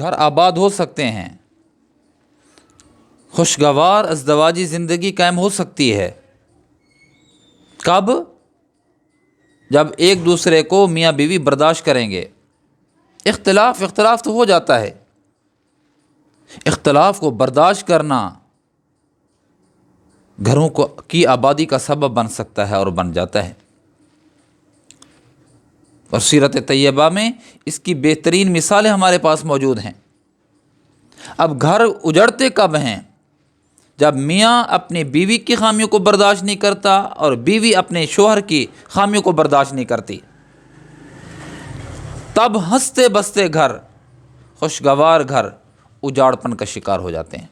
گھر آباد ہو سکتے ہیں، خوشگوار ازدواجی زندگی قائم ہو سکتی ہے۔ کب؟ جب ایک دوسرے کو میاں بیوی برداشت کریں گے۔ اختلاف تو ہو جاتا ہے، اختلاف کو برداشت کرنا گھروں کی آبادی کا سبب بن سکتا ہے اور بن جاتا ہے۔ اور سیرت طیبہ میں اس کی بہترین مثالیں ہمارے پاس موجود ہیں۔ اب گھر اجڑتے کب ہیں؟ جب میاں اپنی بیوی کی خامیوں کو برداشت نہیں کرتا اور بیوی اپنے شوہر کی خامیوں کو برداشت نہیں کرتی، تب ہنستے بستے گھر، خوشگوار گھر اجاڑپن کا شکار ہو جاتے ہیں۔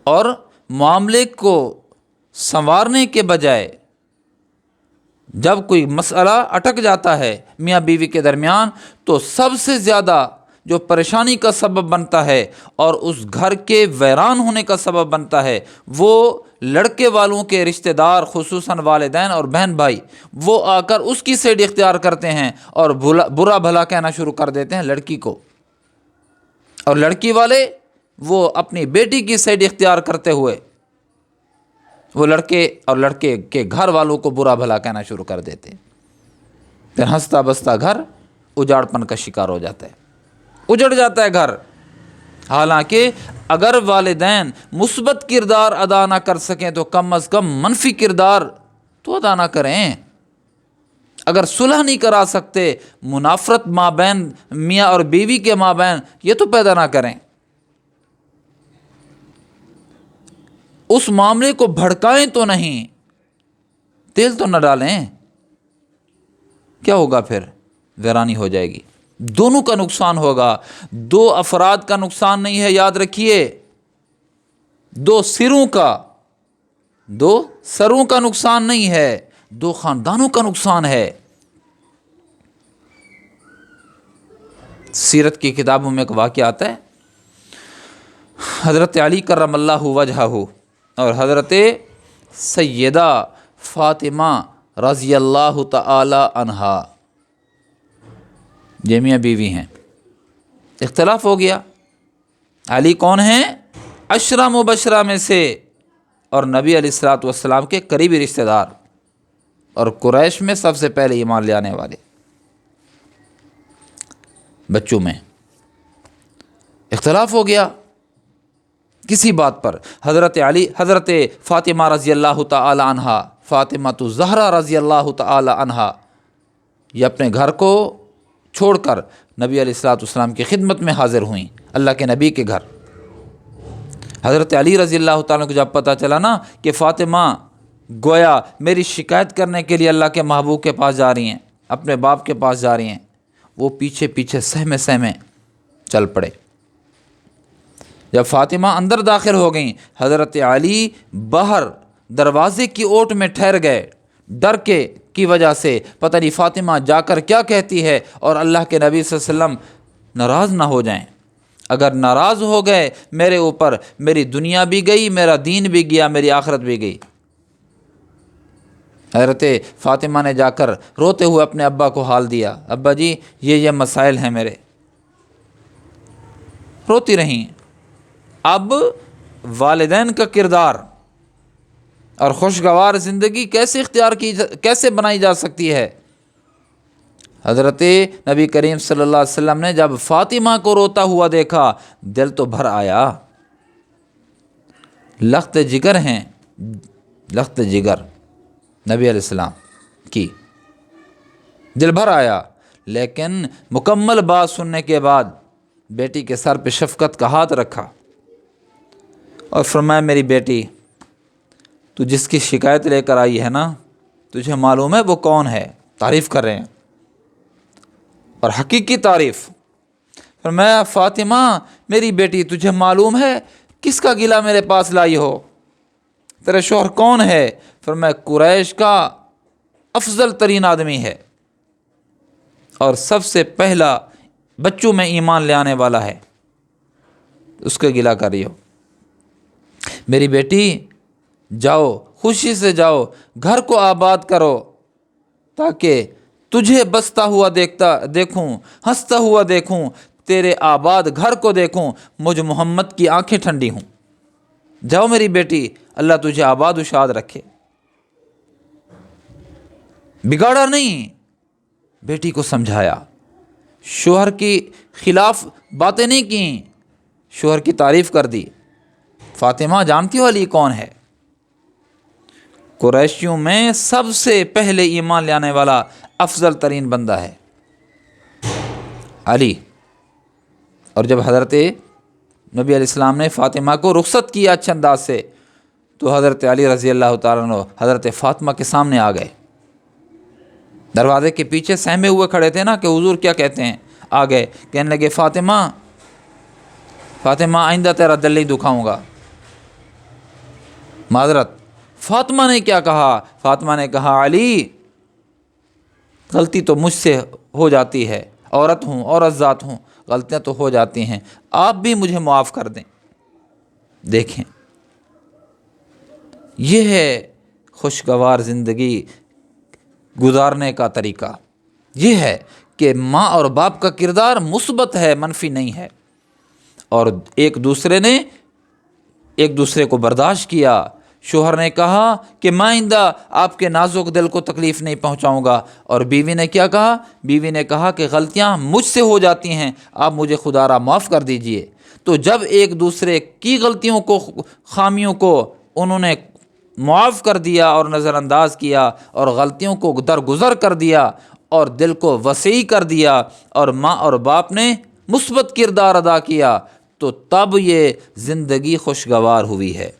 اور معاملے کو سنوارنے کے بجائے جب کوئی مسئلہ اٹک جاتا ہے میاں بیوی کے درمیان، تو سب سے زیادہ جو پریشانی کا سبب بنتا ہے اور اس گھر کے ویران ہونے کا سبب بنتا ہے، وہ لڑکے والوں کے رشتہ دار، خصوصاً والدین اور بہن بھائی، وہ آ کر اس کی سائیڈ اختیار کرتے ہیں اور برا بھلا کہنا شروع کر دیتے ہیں لڑکی کو، اور لڑکی والے وہ اپنی بیٹی کی سائیڈ اختیار کرتے ہوئے وہ لڑکے اور لڑکے کے گھر والوں کو برا بھلا کہنا شروع کر دیتے ہیں۔ پھر ہنستا بستا گھر اجاڑپن کا شکار ہو جاتا ہے، اجڑ جاتا ہے گھر۔ حالانکہ اگر والدین مثبت کردار ادا نہ کر سکیں تو کم از کم منفی کردار تو ادا نہ کریں۔ اگر صلح نہیں کرا سکتے، منافرت مابین میاں اور بیوی کے مابین یہ تو پیدا نہ کریں، اس معاملے کو بھڑکائیں تو نہیں، تیل تو نہ ڈالیں، کیا ہوگا؟ پھر ویرانی ہو جائے گی، دونوں کا نقصان ہوگا۔ دو افراد کا نقصان نہیں ہے، یاد رکھیے، دو سروں کا نقصان نہیں ہے، دو خاندانوں کا نقصان ہے۔ سیرت کی کتابوں میں ایک واقعہ آتا ہے، حضرت علی کرم اللہ وجہہ اور حضرت سیدہ فاطمہ رضی اللہ تعالی عنہا، یہ میاں بیوی ہیں، اختلاف ہو گیا۔ علی کون ہیں؟ عشرہ مبشرہ میں سے اور نبی علیہ الصلوۃ والسلام کے قریبی رشتہ دار، اور قریش میں سب سے پہلے ایمان لے آنے والے۔ بچوں میں اختلاف ہو گیا کسی بات پر۔ حضرت فاطمہ رضی اللہ تعالی عنہا، فاطمہ الزہرا رضی اللہ تعالی عنہا، یہ اپنے گھر کو چھوڑ کر نبی علیہ الصلوۃ والسلام کی خدمت میں حاضر ہوئیں، اللہ کے نبی کے گھر۔ حضرت علی رضی اللہ تعالیٰ کو جب پتہ چلا نا کہ فاطمہ گویا میری شکایت کرنے کے لیے اللہ کے محبوب کے پاس جا رہی ہیں، اپنے باپ کے پاس جا رہی ہیں، وہ پیچھے پیچھے سہمے چل پڑے۔ جب فاطمہ اندر داخل ہو گئیں، حضرت علی باہر دروازے کی اوٹ میں ٹھہر گئے، ڈر کی وجہ سے پتہ نہیں فاطمہ جا کر کیا کہتی ہے اور اللہ کے نبی صلی اللہ علیہ وسلم ناراض نہ ہو جائیں۔ اگر ناراض ہو گئے میرے اوپر، میری دنیا بھی گئی، میرا دین بھی گیا، میری آخرت بھی گئی۔ حضرت فاطمہ نے جا کر روتے ہوئے اپنے ابا کو حال دیا، ابا جی یہ مسائل ہیں میرے، روتی رہیں۔ اب والدین کا کردار اور خوشگوار زندگی کیسے بنائی جا سکتی ہے؟ حضرت نبی کریم صلی اللہ علیہ وسلم نے جب فاطمہ کو روتا ہوا دیکھا، دل تو بھر آیا۔ لخت جگر ہیں، لخت جگر نبی علیہ السلام کی، دل بھر آیا۔ لیکن مکمل بات سننے کے بعد بیٹی کے سر پہ شفقت کا ہاتھ رکھا اور فرمایا، میری بیٹی تو جس کی شکایت لے کر آئی ہے نا، تجھے معلوم ہے وہ کون ہے؟ تعریف کر رہے ہیں اور حقیقی تعریف۔ فرمایا، فاطمہ میری بیٹی تجھے معلوم ہے کس کا گلہ میرے پاس لائی ہو؟ تیرا شوہر کون ہے؟ فرمایا، قریش کا افضل ترین آدمی ہے اور سب سے پہلا بچوں میں ایمان لے آنے والا ہے، اس کا گلہ کر رہی ہو۔ میری بیٹی جاؤ، خوشی سے جاؤ، گھر کو آباد کرو تاکہ تجھے بستا ہوا دیکھوں، ہنستا ہوا دیکھوں، تیرے آباد گھر کو دیکھوں، مجھ محمد کی آنکھیں ٹھنڈی ہوں۔ جاؤ میری بیٹی، اللہ تجھے آباد و شاد رکھے۔ بگاڑا نہیں، بیٹی کو سمجھایا، شوہر کی خلاف باتیں نہیں کیں، شوہر کی تعریف کر دی۔ فاطمہ جانتی ہو علی کون ہے؟ قریشیوں میں سب سے پہلے ایمان لانے والا افضل ترین بندہ ہے علی۔ اور جب حضرت نبی علیہ السلام نے فاطمہ کو رخصت کیا اچھے انداز سے، تو حضرت علی رضی اللہ تعالیٰ عنہ حضرت فاطمہ کے سامنے آ گئے، دروازے کے پیچھے سہمے ہوئے کھڑے تھے نا کہ حضور کیا کہتے ہیں، آ گئے، کہنے لگے فاطمہ آئندہ تیرا دل نہیں دکھاؤں گا، معذرت۔ فاطمہ نے کیا کہا؟ فاطمہ نے کہا علی غلطی تو مجھ سے ہو جاتی ہے، عورت ذات ہوں، غلطیاں تو ہو جاتی ہیں، آپ بھی مجھے معاف کر دیں۔ دیکھیں، یہ ہے خوشگوار زندگی گزارنے کا طریقہ، یہ ہے کہ ماں اور باپ کا کردار مثبت ہے، منفی نہیں ہے، اور ایک دوسرے کو برداشت کیا۔ شوہر نے کہا کہ میں آئندہ آپ کے نازک دل کو تکلیف نہیں پہنچاؤں گا، اور بیوی نے کیا کہا؟ بیوی نے کہا کہ غلطیاں مجھ سے ہو جاتی ہیں، آپ مجھے خدا را معاف کر دیجئے۔ تو جب ایک دوسرے کی غلطیوں کو، خامیوں کو انہوں نے معاف کر دیا اور نظر انداز کیا، اور غلطیوں کو درگزر کر دیا اور دل کو وسیع کر دیا، اور ماں اور باپ نے مثبت کردار ادا کیا، تو تب یہ زندگی خوشگوار ہوئی ہے۔